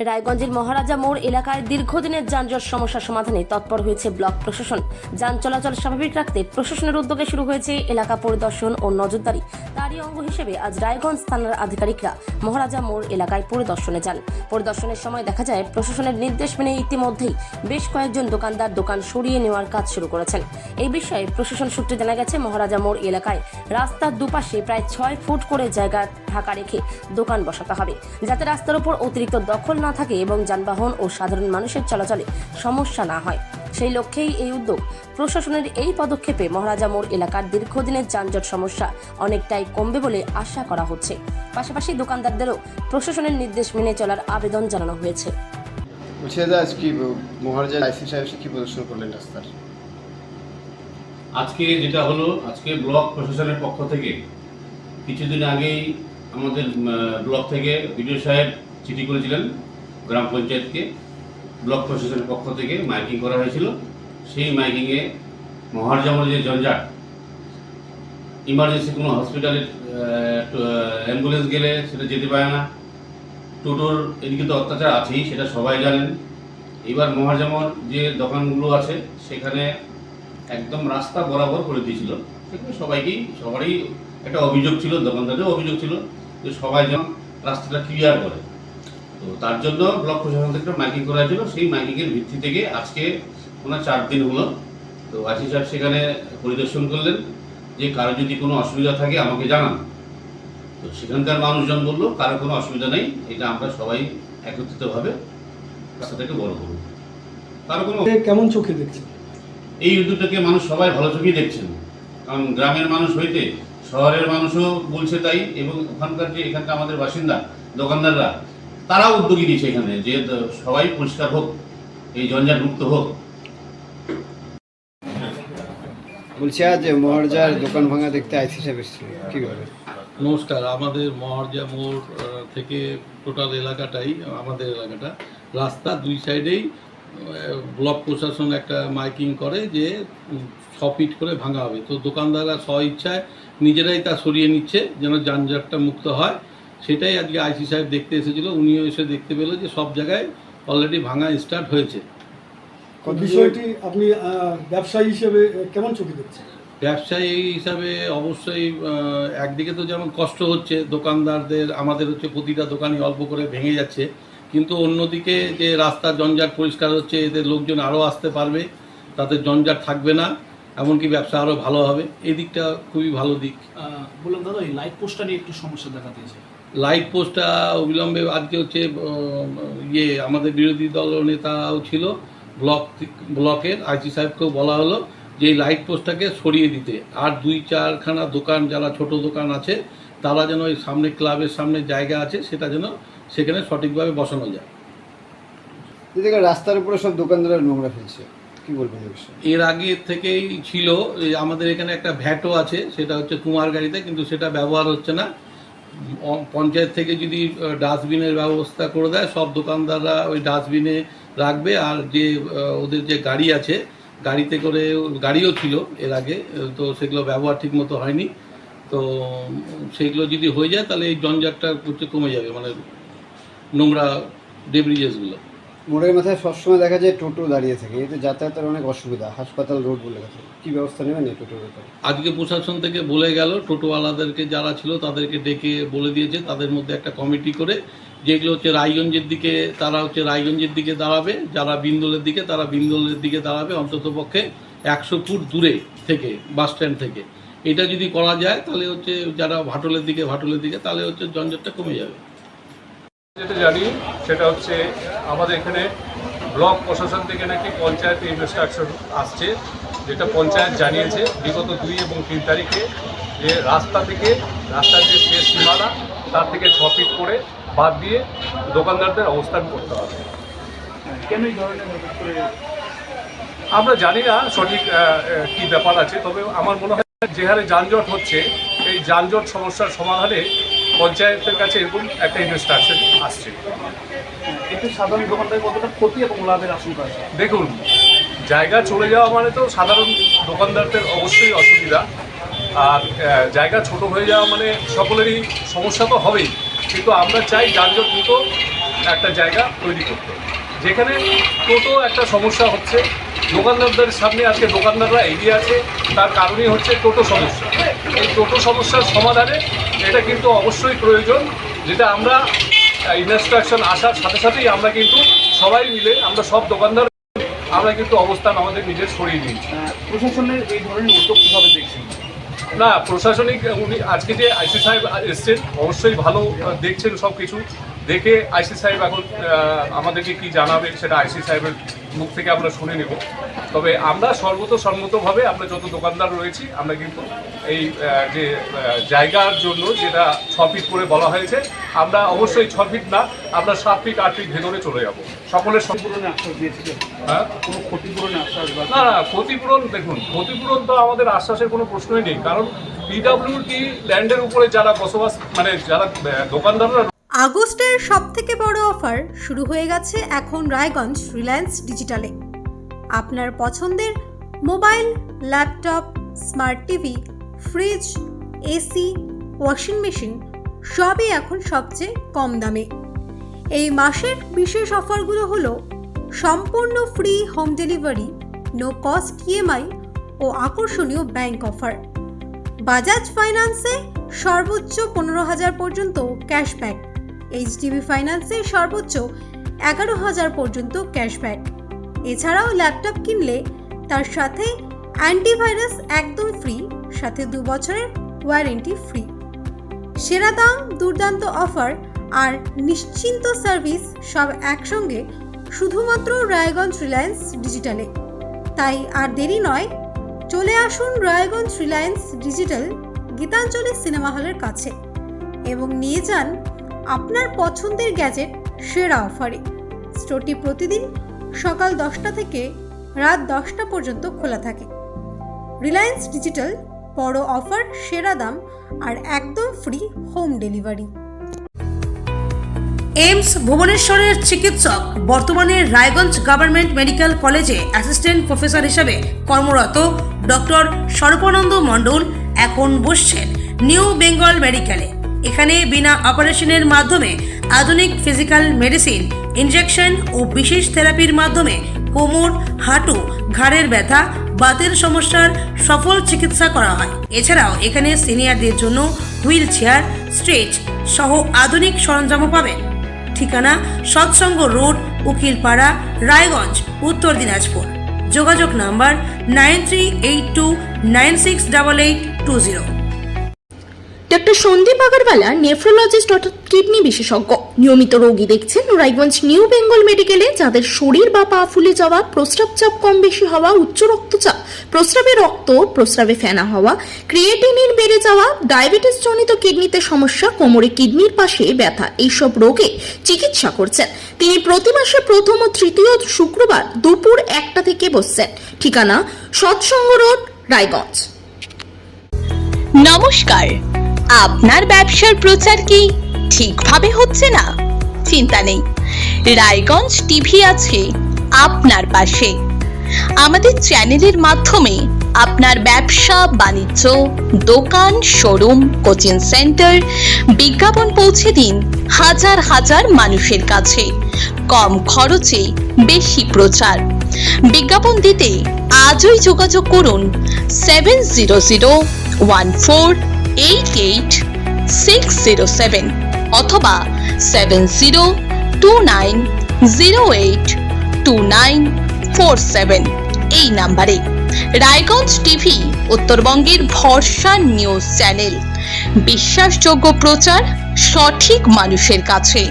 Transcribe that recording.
রায়গঞ্জের মহারাজা মোড় এলাকায় দীর্ঘদিনের যানজট সমস্যা সমাধানে তৎপর হয়েছে ব্লক প্রশাসন। যান চলাচল স্বাভাবিক রাখতে প্রশাসনের উদ্যোগে শুরু হয়েছে এলাকা পরিদর্শন ও নজরদারি। তারই অঙ্গ হিসেবে আজ রায়গঞ্জ থানার আধিকারিকরা মহারাজা মোড় এলাকায় পরিদর্শনে যান। পরিদর্শনের সময় দেখা যায় প্রশাসনের নির্দেশ মেনে ইতিমধ্যেই বেশ কয়েকজন দোকানদার দোকান সরিয়ে নেওয়ার কাজ শুরু করেছেন। এই বিষয়ে প্রশাসন সূত্রে জানা গেছে, মহারাজা মোড় এলাকায় রাস্তার দুপাশে প্রায় 6 ফুট করে জায়গা ফাঁকা রেখে দোকান বসাতে হবে, যাতে রাস্তার উপর অতিরিক্ত দখল না থাকে এবং যানবাহন ও সাধারণ মানুষের চলাচলে সমস্যা না হয়। সেই লক্ষ্যেই এই উদ্যোগ। প্রশাসনের এই পদক্ষেপে মহারাজা মোড় এলাকার দীর্ঘদিনের যানজট সমস্যা অনেকটাই কমবে বলে আশা করা হচ্ছে। পাশাপাশি দোকানদারদেরও প্রশাসনের নির্দেশ মেনে চলার আবেদন জানানো হয়েছে। মহারাজা আইসি সাহেব কি প্রদর্শন করলেন রাস্তার? আজকে যেটা হলো, আজকে ব্লক প্রশাসনের পক্ষ থেকে কিছুদিন আগেই আমাদের ব্লক থেকে বিডিও সাহেব চিঠি করেছিলেন গ্রাম পঞ্চায়েতকে। ব্লক প্রশাসনের পক্ষ থেকে মাইকিং করা হয়েছিল। সেই মাইকিংয়ে মহারাজা মোড়ে যে জঞ্জাট, ইমার্জেন্সি কোনো হসপিটালে অ্যাম্বুলেন্স গেলে সেটা যেতে পারে না, টোটোর এদিকে তো অত্যাচার আছেই, সেটা সবাই জানেন। এবার মহারাজা মোড় যে দোকানগুলো আছে সেখানে একদম রাস্তা বরাবর করে দিয়েছিল। সেখানে সবারই একটা অভিযোগ ছিল, দোকানদারেরও অভিযোগ ছিল যে সবাই যেন রাস্তাটা ক্লিয়ার করে। তো তার জন্য ব্লক প্রশাসন থেকে মাইকিং করা হয়েছিল। সেই মাইকিংয়ের ভিত্তি থেকে আজকে 4 দিন হলো। তো আইসি সাহেব সেখানে পরিদর্শন করলেন যে কারো যদি কোনো অসুবিধা থাকে আমাকে জানান। তো সেখানকার মানুষজন বললো কারো কোনো অসুবিধা নেই, এটা আমরা সবাই একত্রিতভাবে রাস্তাটাকে বড় করব। কারো কোনো কেমন চোখে দেখছেন এই উদ্যোগটাকে মানুষ সবাই ভালো চোখেই দেখছেন, কারণ গ্রামের মানুষ হইতে শহরের মানুষও বলছে তাই, এবং এখানকার আমাদের বাসিন্দা দোকানদাররা তারাও উদ্যোগী নিয়েছে এখানে যে সবাই পরিষ্কার হোক, এই জঞ্জাট মুক্ত হোক। বলছি আজ মহারাজার দোকান ভাঙা দেখতে আইসি সাহেব এসেছিল, কিভাবে? নমস্কার। আমাদের মহারাজা মোড় থেকে টোটাল এলাকাটাই আমাদের এলাকাটা, রাস্তা দুই সাইডেই ব্লক প্রশাসন একটা মাইকিং করে যে 6 ফিট করে ভাঙা হবে। তো দোকানদাররা স্ব ইচ্ছায় নিজেরাই তা সরিয়ে নিচ্ছে যেন যানজটটা মুক্ত হয়। সেটাই আজকে আইসি সাহেব দেখতে এসেছিল। উনিও এসে দেখতে পেল যে সব জায়গায় অলরেডি ভাঙা স্টার্ট হয়েছে। বিষয়টি আপনি ব্যবসায়ী হিসেবে কেমন চোখে দেখছেন? ব্যবসায়ী হিসাবে অবশ্যই একদিকে তো যেমন কষ্ট হচ্ছে দোকানদারদের, আমাদের হচ্ছে প্রতিটা দোকানই অল্প করে ভেঙে যাচ্ছে, কিন্তু অন্যদিকে যে রাস্তার জঞ্জাট পরিষ্কার হচ্ছে, এদের লোকজন আরও আসতে পারবে, তাদের জঞ্জাট থাকবে না, এমনকি ব্যবসা আরও ভালো হবে। এই দিকটা খুবই ভালো দিক। বললাম দাদা, এই লাইট পোস্টটা নিয়ে একটু সমস্যা দেখা দিয়েছে। লাইট পোস্টটা অবিলম্বে আজকে হচ্ছে আমাদের বিরোধী দল নেতাও ছিল, ব্লকের আইসি সাহেবকেও বলা হলো যে এই লাইট পোস্টটাকে সরিয়ে দিতে, আর 2-4খানা দোকান যারা ছোট দোকান আছে তারা যেন এই সামনে ক্লাবের সামনে জায়গা আছে সেটা যেন সেখানে সঠিকভাবে বসানো যায়। রাস্তার উপরে সব দোকানদাররা নোংরা ফেলছে, কি বলবেন এই বিষয়ে? এর আগে থেকেই ছিল, আমাদের এখানে একটা ভ্যাটও আছে, সেটা হচ্ছে কুমার গাড়িতে, কিন্তু সেটা ব্যবহার হচ্ছে না। পঞ্চায়েত থেকে যদি ডাস্টবিনের ব্যবস্থা করে দেয়, সব দোকানদাররা ওই ডাস্টবিনে রাখবে। আর যে ওদের যে গাড়ি আছে, গাড়িতে করে, গাড়িও ছিল এর আগে, তো সেগুলো ব্যবহার ঠিক মতো হয়নি। তো সেগুলো যদি হয়ে যায় তাহলে এই জঞ্জাটটা কমে যাবে, মানে নোংরা ডেব্রিজেসগুলো। মোড়ের মাথায় সবসময় দেখা যায় টোটো দাঁড়িয়ে থাকে, এতে যাতায়াতের অনেক অসুবিধা, হাসপাতাল রোড বলে গেছে, কি ব্যবস্থা নেবেন এই টোটোর ব্যাপারে? আজকে প্রশাসন থেকে বলে গেল, টোটোওয়ালাদেরকে যারা ছিল তাদেরকে ডেকে বলে দিয়েছে, তাদের মধ্যে একটা কমিটি করে, যেগুলো হচ্ছে রায়গঞ্জের দিকে তারা হচ্ছে রায়গঞ্জের দিকে দাঁড়াবে, যারা বিন্দলের দিকে তারা বিন্দলের দিকে দাঁড়াবে, অন্তত পক্ষে 100 ফুট দূরে থেকে, বাস স্ট্যান্ড থেকে। এটা যদি করা যায় তাহলে হচ্ছে যারা ভাটলের দিকে তাহলে হচ্ছে জঞ্জাটটা কমে যাবে। যেটা জানি সেটা হচ্ছে আমাদের এখানে ব্লক প্রশাসন থেকে নাকি পঞ্চায়েতে ইনস্ট্রাকশন আসছে, যেটা পঞ্চায়েত জানিয়েছে বিগত 2 এবং 3 তারিখে, যে রাস্তার যে শেষ সীমানা তার থেকে 6 ফিট করে বাদ দিয়ে দোকানদারদের অবস্থান করতে হবে। কেন এই ধরনের আমরা জানি না সঠিক কি ব্যাপার আছে, তবে আমার মনে হয় যে হারে যানজট হচ্ছে, এই যানজট সমস্যার সমাধানে পঞ্চায়েতের কাছে এরকম একটা ইনস্ট্রাকশন আসছে। এতে সাধারণ দোকানদার কতটা ক্ষতি এবং লাভের আশঙ্কা আছে? দেখুন, জায়গা চলে যাওয়া মানে তো সাধারণ দোকানদারদের অবশ্যই অসুবিধা, আর জায়গা ছোট হয়ে যাওয়া মানে সকলেরই সমস্যা তো হবেই। কিন্তু আমরা চাই যানজট মুক্ত একটা জায়গা তৈরি করতে, যেখানে টোটো একটা সমস্যা হচ্ছে। দোকানদারদের সামনে আজকে দোকানদাররা এগিয়ে আছে, তার কারণই হচ্ছে টোটো সমস্যা। এই টোটো সমস্যার সমাধানে এটা কিন্তু অবশ্যই প্রয়োজন, যেটা আমরা ইনস্ট্রাকশন আসার সাথে সাথেই আমরা কিন্তু সবাই মিলে, আমরা সব দোকানদার আমরা কিন্তু অবস্থান আমাদের নিজের সরিয়ে নিয়েছি। প্রশাসনের এই ধরনের উদ্যোগ কীভাবে দেখছেন? না, প্রশাসনিক উনি আজকে যে আইসি সাহেব এসছেন অবশ্যই ভালো দেখছেন, সব কিছু দেখে আইসি সাহেব এখন আমাদেরকে কি জানাবেন সেটা আইসি সাহেবের মুখ থেকে আমরা শুনে নেব। তবে আমরা সর্বতোভাবে আমরা যত দোকানদার রয়েছি আমরা কিন্তু এই যে জায়গার জন্য যেটা 6 ফিট করে বলা হয়েছে, আমরা অবশ্যই 6 ফিট না, আমরা 7 ফিট 8 ফিট ভেতরে চলে যাব। সকলের ক্ষতিপূরণের আশ্বাস দিয়েছিলেন? হ্যাঁ, কোনো ক্ষতিপূরণের আশ্বাস? না, ক্ষতিপূরণ দেখুন, ক্ষতিপূরণ তো আমাদের আশ্বাসের কোনো প্রশ্নই নেই, কারণ পিডব্লিউডি ল্যান্ডের উপরে যারা বসবাস, মানে যারা দোকানদাররা। আগস্টের সবথেকে বড় অফার শুরু হয়ে গেছে এখন রায়গঞ্জ রিলায়েন্স ডিজিটালে। আপনার পছন্দের mobile, laptop, smart TV, fridge, AC, washing machine সবই এখন সবচেয়ে কম দামে। এই মাসের বিশেষ অফারগুলো হলো সম্পূর্ণ free home delivery, no cost EMI ও আকর্ষণীয় ব্যাংক অফার। বাজাজ ফাইন্যান্সে সর্বোচ্চ 15,000 পর্যন্ত ক্যাশব্যাক, এইচডিবি ফাইন্যান্সে সর্বোচ্চ 11,000 পর্যন্ত ক্যাশব্যাক। এছাড়াও ল্যাপটপ কিনলে তার সাথে অ্যান্টিভাইরাস একদম ফ্রি, সাথে 2 বছরের ওয়ারেন্টি ফ্রি। সেরা দাম, দুর্দান্ত অফার আর নিশ্চিন্ত সার্ভিস সব একসঙ্গে শুধুমাত্র রায়গঞ্জ রিলায়েন্স ডিজিটালে। তাই আর দেরি নয়, চলে আসুন রায়গঞ্জ রিলায়েন্স ডিজিটাল গীতাঞ্জলি সিনেমা হলের কাছে এবং নিয়ে যান আপনার পছন্দের গ্যাজেট সেরা অফারে। স্টোরটি প্রতিদিন সকাল 10টা থেকে রাত 10টা পর্যন্ত খোলা থাকে। রিলায়েন্স ডিজিটাল, বড় অফার, সেরা দাম আর একদম ফ্রি হোম ডেলিভারি। এইমস ভুবনেশ্বরের চিকিৎসক বর্তমানে রায়গঞ্জ গভর্নমেন্ট মেডিকেল কলেজে অ্যাসিস্ট্যান্ট প্রফেসর হিসেবে কর্মরত ডক্টর সর্বানন্দ মণ্ডল এখন বসছেন নিউ বেঙ্গল মেডিকেলে। এখানে বিনা অপারেশনের মাধ্যমে আধুনিক ফিজিক্যাল মেডিসিন, ইনজেকশন ও বিশেষ থেরাপির মাধ্যমে কোমর, হাঁটু, ঘাড়ের ব্যথা, বাতের সমস্যার সফল চিকিৎসা করা হয়। এছাড়াও এখানে সিনিয়রদের জন্য হুইল চেয়ার, স্ট্রেচ সহ আধুনিক সরঞ্জামও পাবেন। ঠিকানা সৎসঙ্গ রোড, উকিলপাড়া, রায়গঞ্জ, উত্তর দিনাজপুর। যোগাযোগ number 9382968820। Doctor Sandeep Agarwala, nephrologist অর্থাৎ কিডনি বিশেষজ্ঞ, নিয়মিত রোগী দেখছেন রায়গঞ্জ নিউ বেঙ্গল মেডিকেলে। যাদের শরীর বা পা ফুলে যাওয়া, প্রস্রাব চাপ কম বেশি হওয়া, উচ্চ রক্তচাপ, প্রস্রাবে রক্ত, প্রস্রাবে ফেনা হওয়া, ক্রিয়েটিনিন বেড়ে যাওয়া, ডায়াবেটিস জনিত কিডনিতে সমস্যা, কোমরে কিডনির পাশে ব্যথা, এইসব রোগে চিকিৎসা করছেন তিনি। প্রতি মাসে প্রথম ও তৃতীয় শুক্রবার দুপুর 1টা থেকে বসছেন। ঠিকানা সৎসঙ্গ রোড, রায়গঞ্জ। নমস্কার, আপনার ব্যবসার প্রচার কি ঠিকভাবে হচ্ছে না? চিন্তা নেই, রায়গঞ্জ টিভি আছে আপনার পাশে। আমাদের চ্যানেলের মাধ্যমে আপনার ব্যবসা বাণিজ্য, দোকান, শোরুম, কোচিং সেন্টার বিজ্ঞাপন পৌঁছে দিন হাজার হাজার মানুষের কাছে। কম খরচে বেশি প্রচার। বিজ্ঞাপন দিতে আজই যোগাযোগ করুন 7001488607 অথবা 7029082947 এই নাম্বারে। রায়গঞ্জ টিভি উত্তরবঙ্গের ভরসা নিউজ চ্যানেল, বিশ্বাসযোগ্য প্রচার সঠিক মানুষের কাছে।